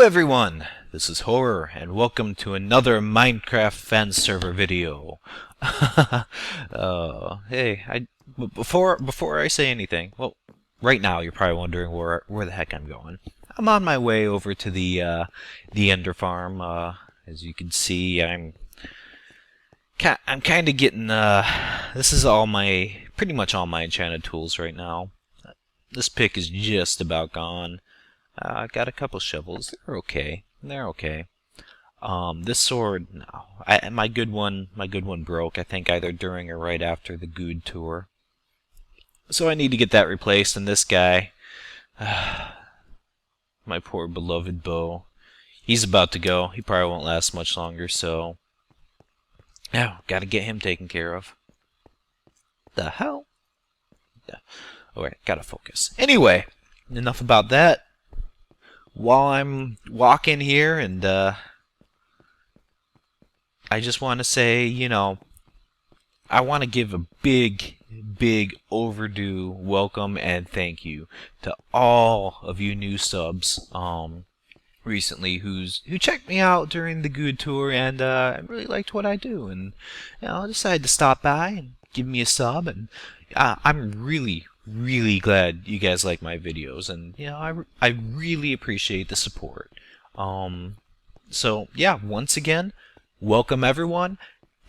everyone, this is Horror, and welcome to another Minecraft Fanserver video. Before I say anything, well, right now you're probably wondering where the heck I'm going. I'm on my way over to the Ender Farm. As you can see, I'm kind of getting this is pretty much all my enchanted tools right now. This pick is just about gone. I got a couple shovels. They're okay. This sword, no. My good one broke. I think either during or right after the Good tour. So I need to get that replaced. And this guy, my poor beloved bow, he's about to go. He probably won't last much longer. So, now got to get him taken care of. The hell? Yeah. Alright, gotta focus. Anyway, enough about that. While I'm walking here, and I just want to say, I want to give a big overdue welcome and thank you to all of you new subs recently who checked me out during the Good tour and really liked what I do, and decided to stop by and give me a sub, and I'm really glad you guys like my videos, and I really appreciate the support. So yeah, once again, welcome everyone.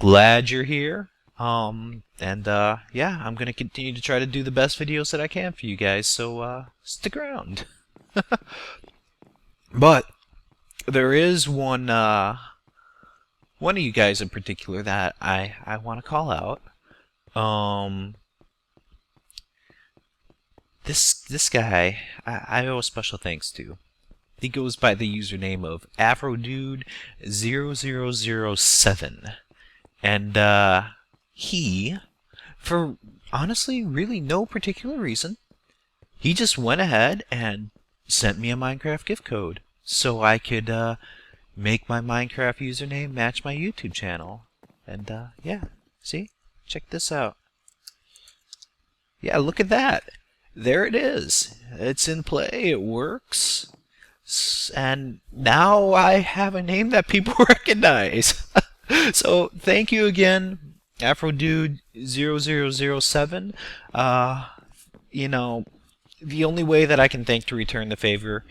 Glad you're here. Yeah, I'm gonna continue to try to do the best videos that I can for you guys. So stick around. But there is one of you guys in particular that I want to call out. This guy, I owe a special thanks to. He goes by the username of AfroDude0007. And he, for honestly really no particular reason, he just went ahead and sent me a Minecraft gift code so I could make my Minecraft username match my YouTube channel. And yeah, see? Check this out. Yeah, look at that. There it is. It's in play. It works. And now I have a name that people recognize. So thank you again, AfroDude0007. The only way that I can think to return the favor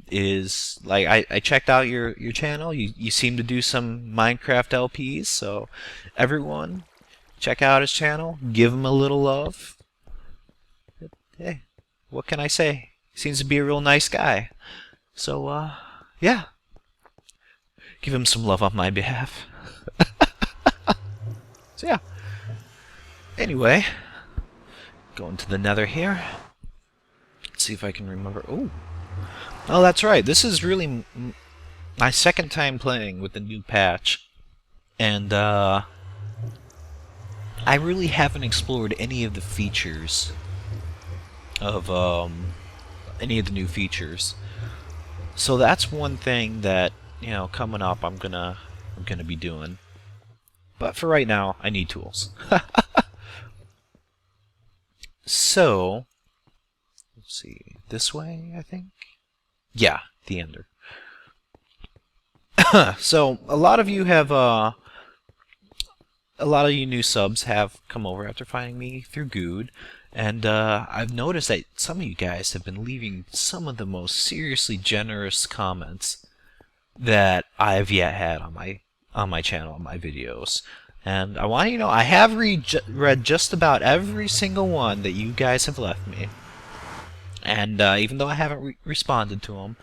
is, like, I checked out your channel. You seem to do some Minecraft LPs, so everyone check out his channel. Give him a little love. Hey, what can I say? Seems to be a real nice guy. So, yeah. Give him some love on my behalf. So, yeah. Anyway, going to the nether here. Let's see if I can remember. Oh, that's right. This is really my second time playing with the new patch. And, I really haven't explored any of the features of any of the new features. So that's one thing that coming up I'm gonna be doing. But for right now, I need tools. So let's see, this way I think. Yeah, the Ender. So a lot of you new subs have come over after finding me through Good. And I've noticed that some of you guys have been leaving some of the most seriously generous comments that I've yet had on my channel, on my videos. And I want you to know I have read just about every single one that you guys have left me. And even though I haven't responded to them,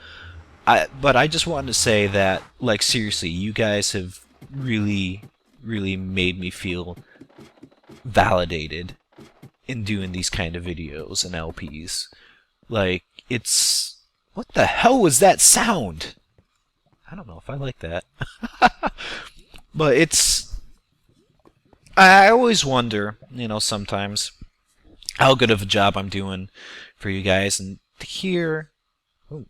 but I just wanted to say that, like, seriously, you guys have really made me feel validated in doing these kind of videos and LPs. Like, it's... What the hell was that sound? I don't know if I like that. But it's... I always wonder, sometimes, how good of a job I'm doing for you guys, and to hear... read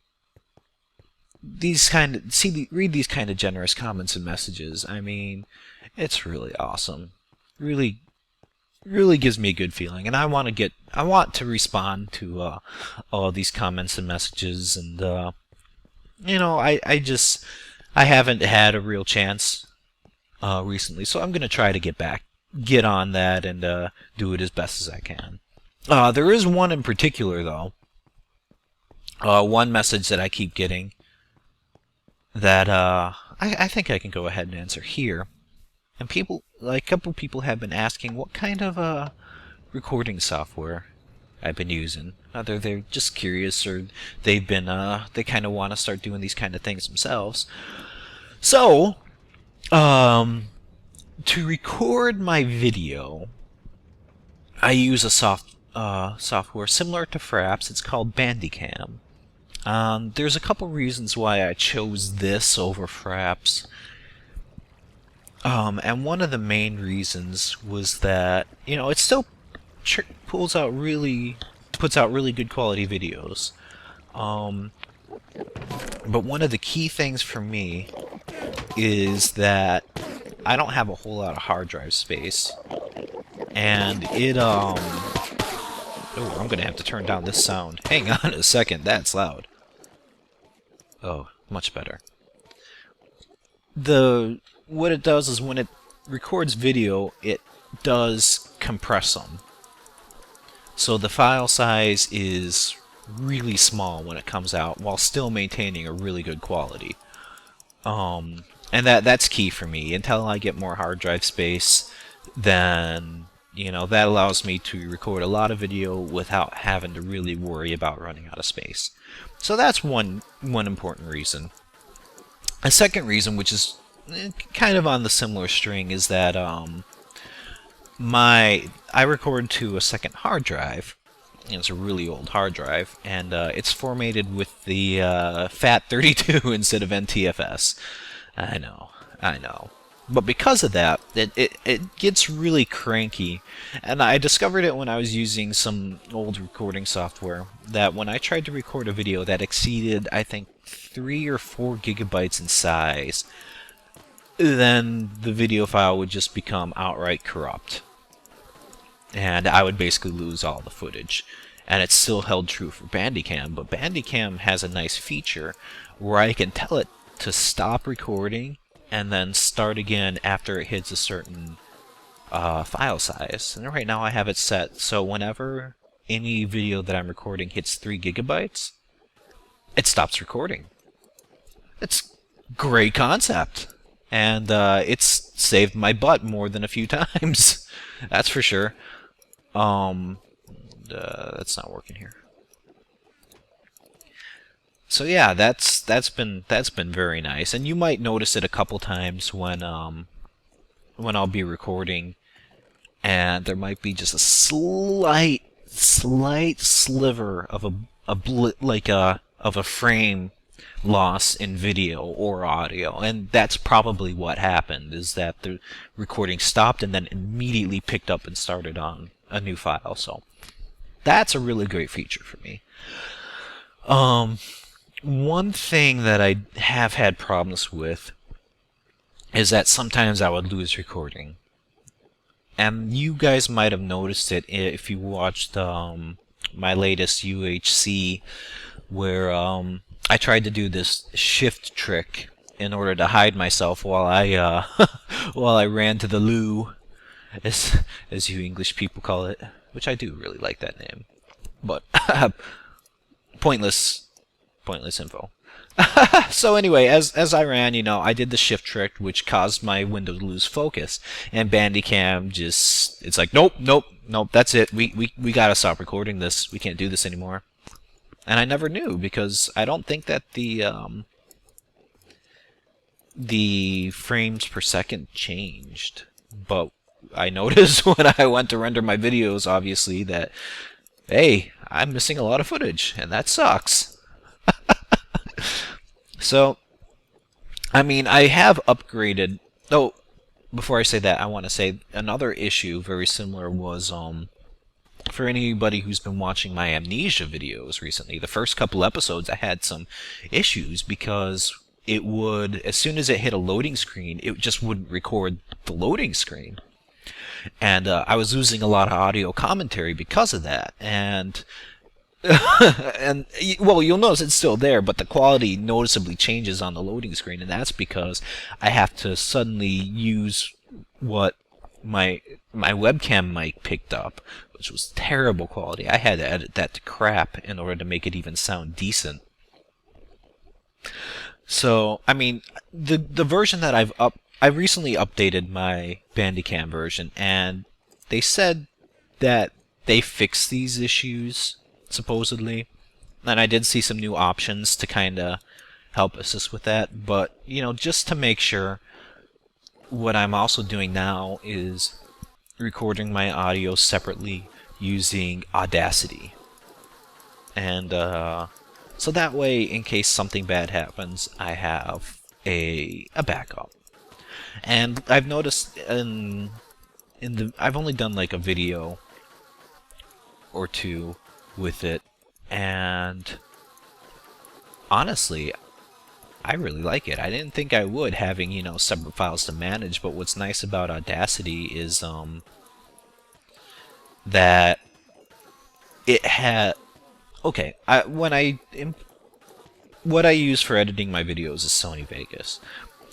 these kind of generous comments and messages. I mean, it's really awesome. Really gives me a good feeling, and I want to respond to all these comments and messages, and you know, I haven't had a real chance recently, so I'm gonna try to get on that, and do it as best as I can. There is one in particular, though. One message that I keep getting that I think I can go ahead and answer here. And people, like a couple people, have been asking what kind of recording software I've been using. Either they're just curious, or they've been they kind of want to start doing these kind of things themselves. So, to record my video, I use a software similar to Fraps. It's called BandyCam. There's a couple reasons why I chose this over Fraps. And one of the main reasons was that, you know, it still puts out really good quality videos. But one of the key things for me is that I don't have a whole lot of hard drive space, and oh, I'm gonna have to turn down this sound. Hang on a second, that's loud. Oh, much better. What it does is when it records video, it does compress them. So the file size is really small when it comes out, while still maintaining a really good quality. And that's key for me. Until I get more hard drive space, then, you know, that allows me to record a lot of video without having to really worry about running out of space. So that's one important reason. A second reason, which is kind of on the similar string, is that I record to a second hard drive. It's a really old hard drive, and it's formatted with the FAT32 instead of NTFS. I know. But because of that, it gets really cranky. And I discovered it when I was using some old recording software, that when I tried to record a video that exceeded, I think, 3 or 4 gigabytes in size, then the video file would just become outright corrupt. And I would basically lose all the footage. And it still held true for BandyCam, but BandyCam has a nice feature where I can tell it to stop recording and then start again after it hits a certain file size. And right now I have it set so whenever any video that I'm recording hits 3 gigabytes, it stops recording. It's a great concept, and it's saved my butt more than a few times. That's for sure. That's not working here. So yeah, that's been very nice, and you might notice it a couple times when I'll be recording, and there might be just a slight sliver of a frame loss in video or audio, and that's probably what happened, is that the recording stopped and then immediately picked up and started on a new file. So that's a really great feature for me. One thing that I have had problems with is that sometimes I would lose recording. And you guys might have noticed it if you watched my latest UHC, where I tried to do this shift trick in order to hide myself while I while I ran to the loo, as you English people call it, which I do really like that name. But pointless info. So anyway, as I ran, you know, I did the shift trick, which caused my window to lose focus, and BandyCam just, it's like, nope, that's it. We gotta stop recording this. We can't do this anymore. And I never knew, because I don't think that the frames per second changed. But I noticed when I went to render my videos, obviously, that, hey, I'm missing a lot of footage, and that sucks. So, I mean, I have upgraded. Oh, before I say that, I want to say another issue very similar was for anybody who's been watching my Amnesia videos recently. The first couple episodes, I had some issues because it would, as soon as it hit a loading screen, it just wouldn't record the loading screen. And I was losing a lot of audio commentary because of that. And And well, you'll notice it's still there, but the quality noticeably changes on the loading screen, and that's because I have to suddenly use what my webcam mic picked up, which was terrible quality. I had to edit that to crap in order to make it even sound decent. So, I mean, the version that I recently updated my BandyCam version, and they said that they fixed these issues, supposedly. And I did see some new options to kind of help assist with that. But, you know, just to make sure, what I'm also doing now is recording my audio separately using Audacity. And, so that way, in case something bad happens, I have a backup. And I've noticed I've only done like a video or two with it, and honestly, I really like it. I didn't think I would, having, you know, separate files to manage, but what's nice about Audacity is that it had okay, what I use for editing my videos is Sony Vegas.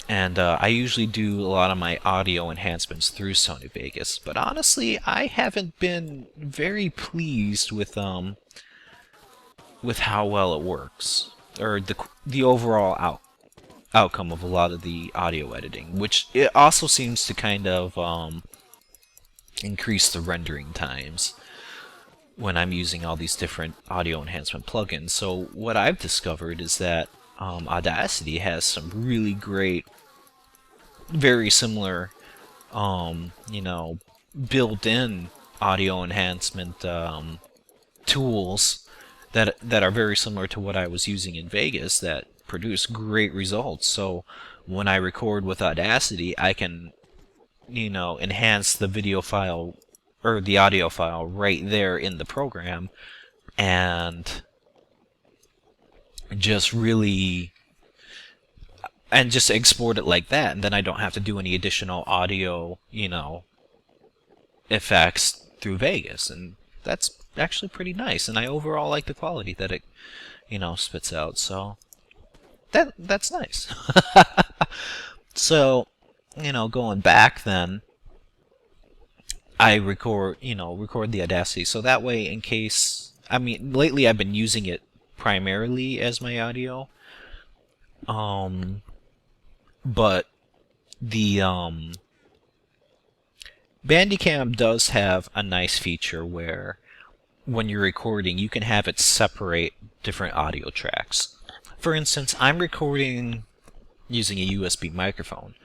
And I usually do a lot of my audio enhancements through Sony Vegas, but honestly, I haven't been very pleased with how well it works, or the overall outcome of a lot of the audio editing, which it also seems to kind of increase the rendering times when I'm using all these different audio enhancement plugins. So what I've discovered is that Audacity has some really great, very similar, you know, built-in audio enhancement tools that are very similar to what I was using in Vegas that produce great results. So when I record with Audacity, I can, you know, enhance the video file or the audio file right there in the program, and just export it like that, and then I don't have to do any additional audio, you know, effects through Vegas, and that's actually pretty nice, and I overall like the quality that it, you know, spits out, so that's nice. So, you know, going back then, I record the Audacity, so that way, in case, I mean, lately I've been using it primarily as my audio, but the BandyCam does have a nice feature where when you're recording, you can have it separate different audio tracks. For instance, I'm recording using a USB microphone,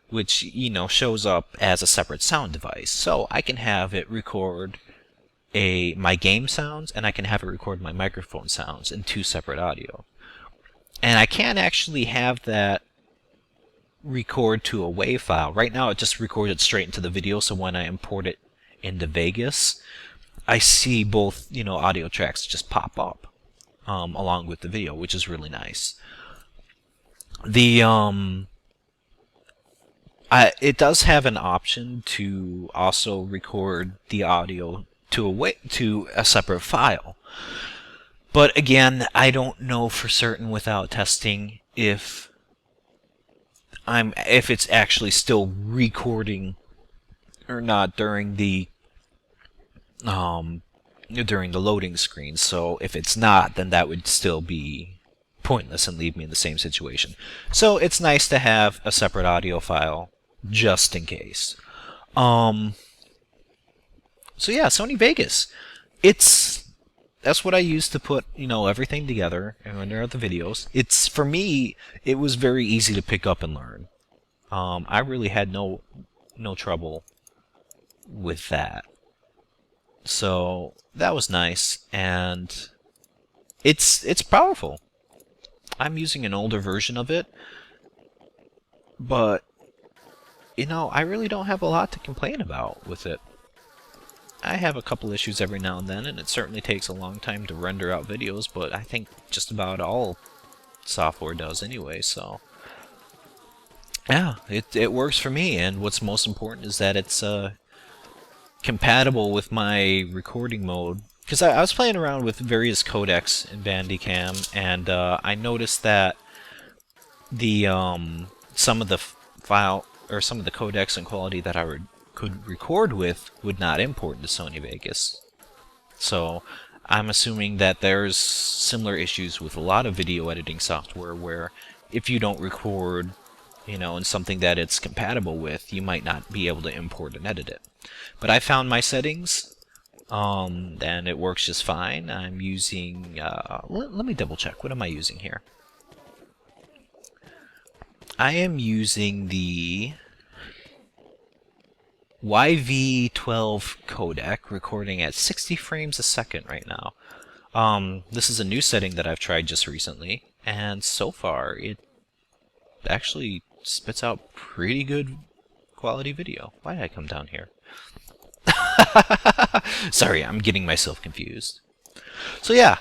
which, you know, shows up as a separate sound device. So I can have it record my game sounds, and I can have it record my microphone sounds in two separate audio. And I can't actually have that record to a WAV file. Right now it just records it straight into the video, so when I import it into Vegas, I see both, you know, audio tracks just pop up along with the video, which is really nice. It does have an option to also record the audio to a separate file. But again, I don't know for certain without testing if it's actually still recording or not during the loading screen. So if it's not, then that would still be pointless and leave me in the same situation. So it's nice to have a separate audio file just in case. So yeah, Sony Vegas. That's what I use to put, you know, everything together and render out the videos. For me, it was very easy to pick up and learn. I really had no trouble with that. So that was nice, and it's powerful. I'm using an older version of it, but you know, I really don't have a lot to complain about with it. I have a couple issues every now and then, and it certainly takes a long time to render out videos, but I think just about all software does anyway, so yeah, it works for me, and what's most important is that it's compatible with my recording mode because I was playing around with various codecs in BandyCam, and I noticed that the some of the file or some of the codecs and quality that I could record with would not import into Sony Vegas. So I'm assuming that there's similar issues with a lot of video editing software where if you don't record, you know, in something that it's compatible with, you might not be able to import and edit it. But I found my settings, and it works just fine. I'm using, let me double check. What am I using here? I am using the YV12 codec, recording at 60 frames a second right now. This is a new setting that I've tried just recently, and so far it actually spits out pretty good quality video. Why did I come down here? Sorry, I'm getting myself confused. So yeah,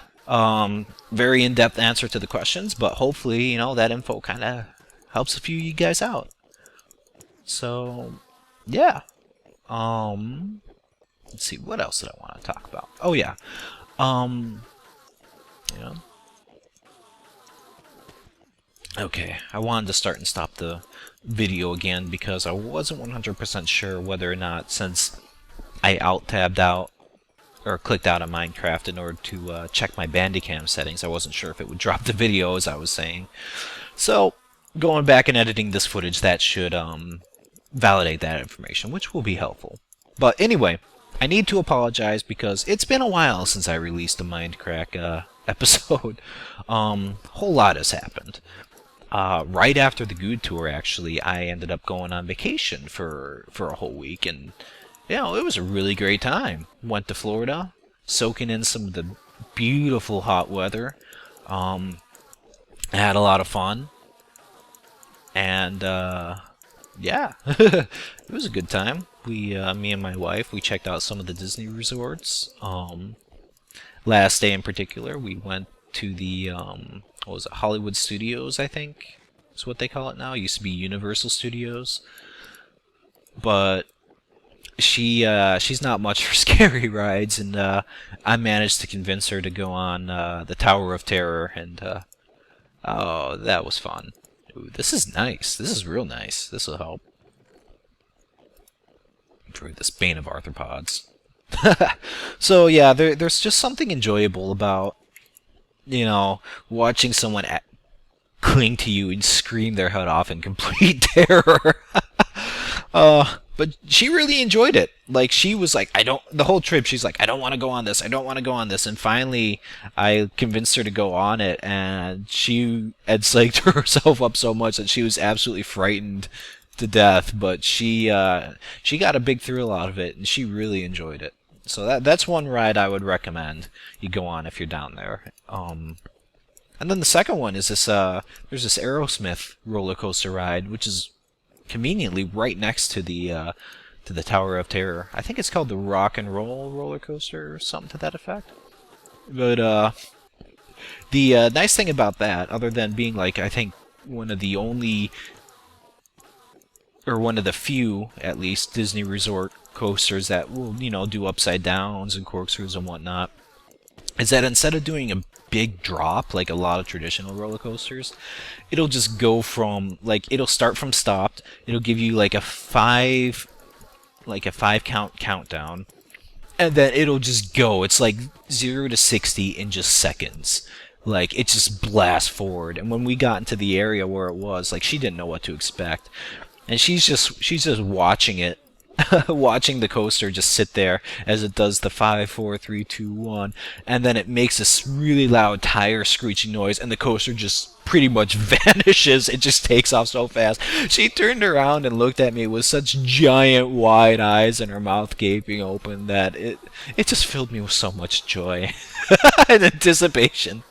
very in-depth answer to the questions, but hopefully, you know, that info kind of helps a few of you guys out. So, yeah. Let's see, what else did I want to talk about? Oh yeah, you know. Okay, I wanted to start and stop the video again because I wasn't 100% sure whether or not, since I alt-tabbed out or clicked out of Minecraft in order to check my BandyCam settings, I wasn't sure if it would drop the video, as I was saying. So, going back and editing this footage, that should validate that information, which will be helpful. But anyway, I need to apologize because it's been a while since I released a Mindcrack episode. Whole lot has happened. Right after the Good Tour, actually, I ended up going on vacation for a whole week, and you know, it was a really great time. Went to Florida, soaking in some of the beautiful hot weather. I had a lot of fun, and yeah, it was a good time. Me and my wife, we checked out some of the Disney resorts. Last day in particular, we went to the what was it, Hollywood Studios, I think is what they call it now. It used to be Universal Studios, but she's not much for scary rides, and I managed to convince her to go on the Tower of Terror, and oh, that was fun. Ooh, this is nice. This is real nice. This will help. For this bane of arthropods. So yeah, there's just something enjoyable about, you know, watching someone cling to you and scream their head off in complete terror. But she really enjoyed it. Like, she was like, the whole trip, she's like, I don't want to go on this, I don't want to go on this. And finally, I convinced her to go on it, and she had psyched herself up so much that she was absolutely frightened to death. But she got a big thrill out of it, and she really enjoyed it. So that's one ride I would recommend you go on if you're down there. And then the second one is this, there's this Aerosmith roller coaster ride, which is conveniently right next to the Tower of Terror. I think it's called the Rock and Roll roller coaster or something to that effect. But the nice thing about that, other than being like, I think one of the only, or one of the few at least, Disney resort coasters that will, you know, do upside downs and corkscrews and whatnot, is that instead of doing a big drop like a lot of traditional roller coasters, it'll just go from, like, it'll start from stopped, it'll give you like a five count countdown, and then it'll just go. It's like 0 to 60 in just seconds. Like, it just blasts forward. And when we got into the area where it was, like, she didn't know what to expect, and she's just watching it. Watching the coaster just sit there as it does the 5, 4, 3, 2, 1, and then it makes this really loud tire screeching noise, and the coaster just pretty much vanishes. It just takes off so fast. She turned around and looked at me with such giant wide eyes and her mouth gaping open that it just filled me with so much joy and anticipation.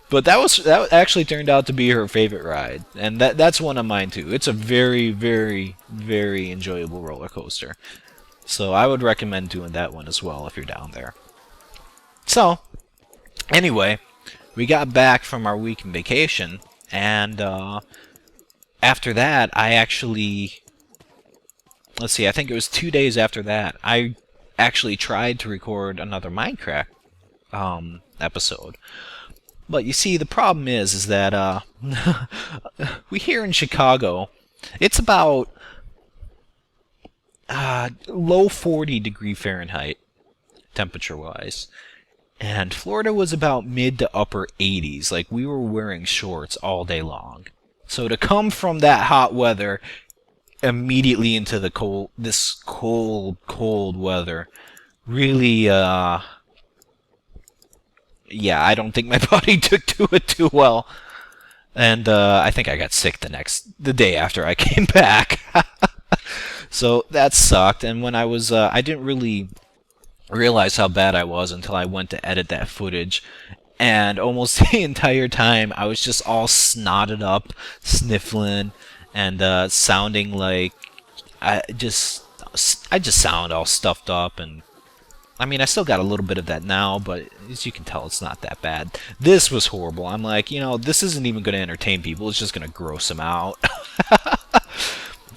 But that actually turned out to be her favorite ride, and that's one of mine too. It's a very, very, very enjoyable roller coaster. So I would recommend doing that one as well if you're down there. So, anyway, we got back from our week in vacation, and after that, I actually, let's see, I think it was 2 days after that, I actually tried to record another Mindcrack episode. But you see, the problem is that we here in Chicago, it's about low 40-degree Fahrenheit temperature-wise. And Florida was about mid to upper 80s. Like, we were wearing shorts all day long. So to come from that hot weather immediately into this cold weather, really, yeah, I don't think my body took to it too well. And I think I got sick the day after I came back. So that sucked. And when I didn't really realize how bad I was until I went to edit that footage, and almost the entire time I was just all snotted up, sniffling, and sounding like I just sound all stuffed up. And I mean, I still got a little bit of that now, but as you can tell, it's not that bad. This was horrible. I'm like, this isn't even going to entertain people. It's just going to gross them out.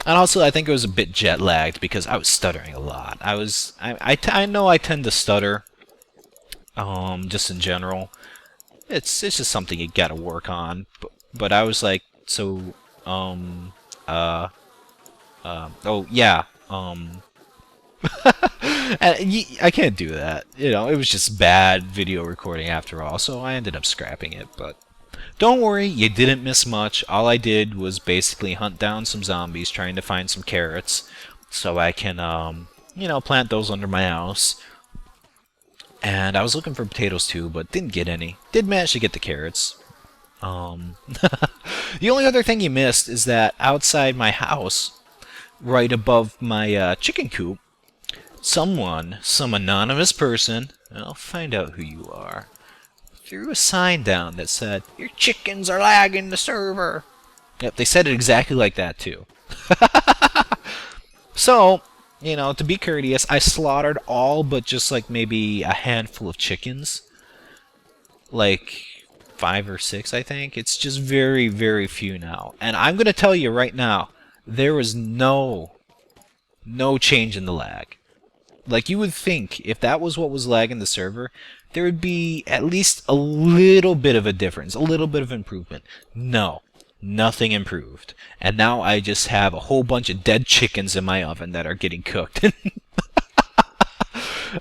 And also, I think it was a bit jet lagged because I was stuttering a lot. I know I tend to stutter, just in general. It's just something you gotta work on. But I was like, so, oh yeah, I can't do that. It was just bad video recording after all. So I ended up scrapping it, but. Don't worry, you didn't miss much. All I did was basically hunt down some zombies, trying to find some carrots, so I can, plant those under my house. And I was looking for potatoes too, but didn't get any. Did manage to get the carrots. The only other thing you missed is that outside my house, right above my chicken coop, some anonymous person, I'll find out who you are, threw a sign down that said, "Your chickens are lagging the server." Yep, they said it exactly like that too. So, to be courteous, I slaughtered all but just like maybe a handful of chickens. Like 5 or 6, I think. It's just very, very few now. And I'm going to tell you right now, there was no change in the lag. Like, you would think if that was what was lagging the server, there would be at least a little bit of a difference, a little bit of improvement. No, nothing improved. And now I just have a whole bunch of dead chickens in my oven that are getting cooked.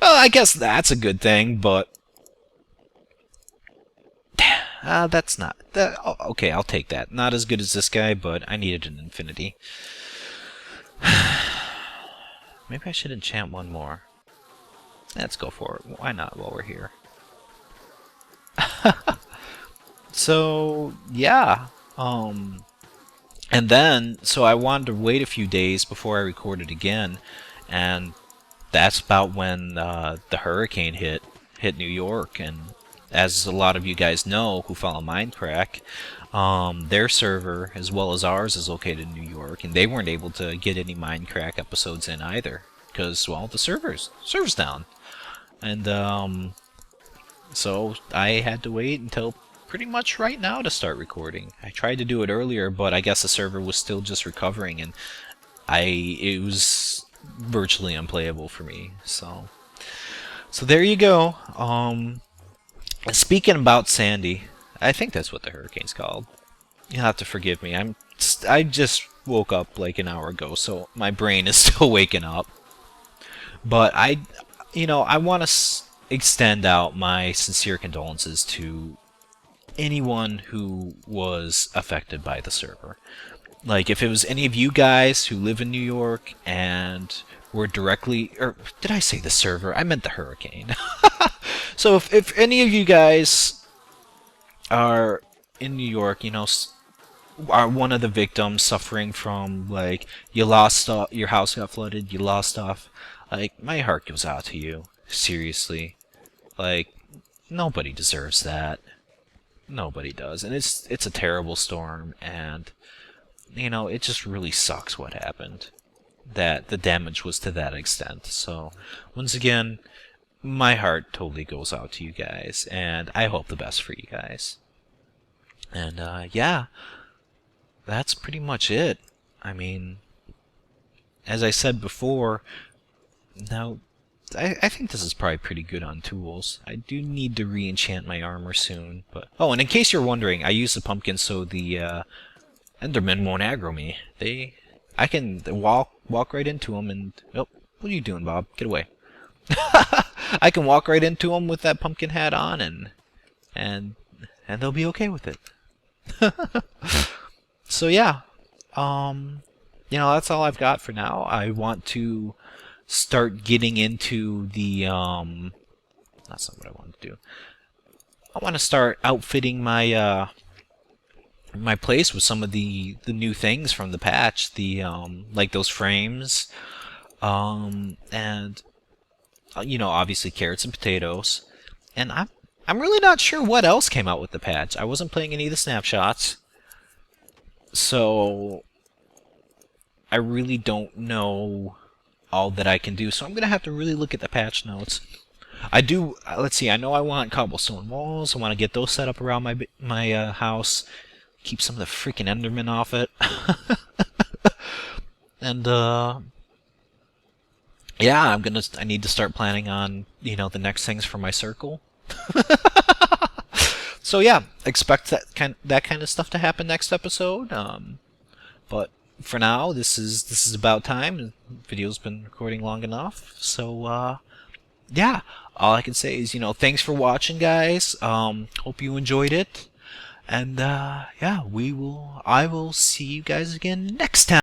Well, I guess that's a good thing, but that's not... okay, I'll take that. Not as good as this guy, but I needed an infinity. Maybe I should enchant one more. Let's go for it. Why not while we're here? So, yeah. And then, so I wanted to wait a few days before I recorded again, and that's about when the hurricane hit New York. And as a lot of you guys know who follow Mindcrack, their server as well as ours is located in New York, and they weren't able to get any Mindcrack episodes in either because, well, the server's down. And so I had to wait until pretty much right now to start recording. I tried to do it earlier, but I guess the server was still just recovering, and it was virtually unplayable for me. So there you go. Speaking about Sandy, I think that's what the hurricane's called. You'll have to forgive me. I just woke up like an hour ago, so my brain is still waking up. But I want to extend out my sincere condolences to anyone who was affected by the server. Like, if it was any of you guys who live in New York and were directly... Or, did I say the server? I meant the hurricane. So if any of you guys are in New York, are one of the victims suffering from, like, you lost your house got flooded, you lost stuff, like, my heart goes out to you. Seriously. Like, nobody deserves that. Nobody does. And it's a terrible storm, and it just really sucks what happened. That the damage was to that extent. So, once again, my heart totally goes out to you guys, and I hope the best for you guys. And, yeah, that's pretty much it. I mean, as I said before, now, I think this is probably pretty good on tools. I do need to re-enchant my armor soon, but and in case you're wondering, I use the pumpkin so the Endermen won't aggro me. I can walk right into them and what are you doing, Bob? Get away! I can walk right into them with that pumpkin hat on, and they'll be okay with it. So yeah, that's all I've got for now. I want to start getting into the that's not what I want to do. I want to start outfitting my my place with some of the new things from the patch, the like those frames, and obviously carrots and potatoes. And I'm really not sure what else came out with the patch. I wasn't playing any of the snapshots, so I really don't know all that I can do. So I'm gonna have to really look at the patch notes. I do. Let's see. I know I want cobblestone walls. I want to get those set up around my house. Keep some of the freaking Endermen off it. And yeah, I need to start planning on the next things for my circle. So yeah, expect that kind of stuff to happen next episode. But for now, this is about time. The video's been recording long enough. So yeah, all I can say is thanks for watching, guys. Hope you enjoyed it. And yeah, I will see you guys again next time.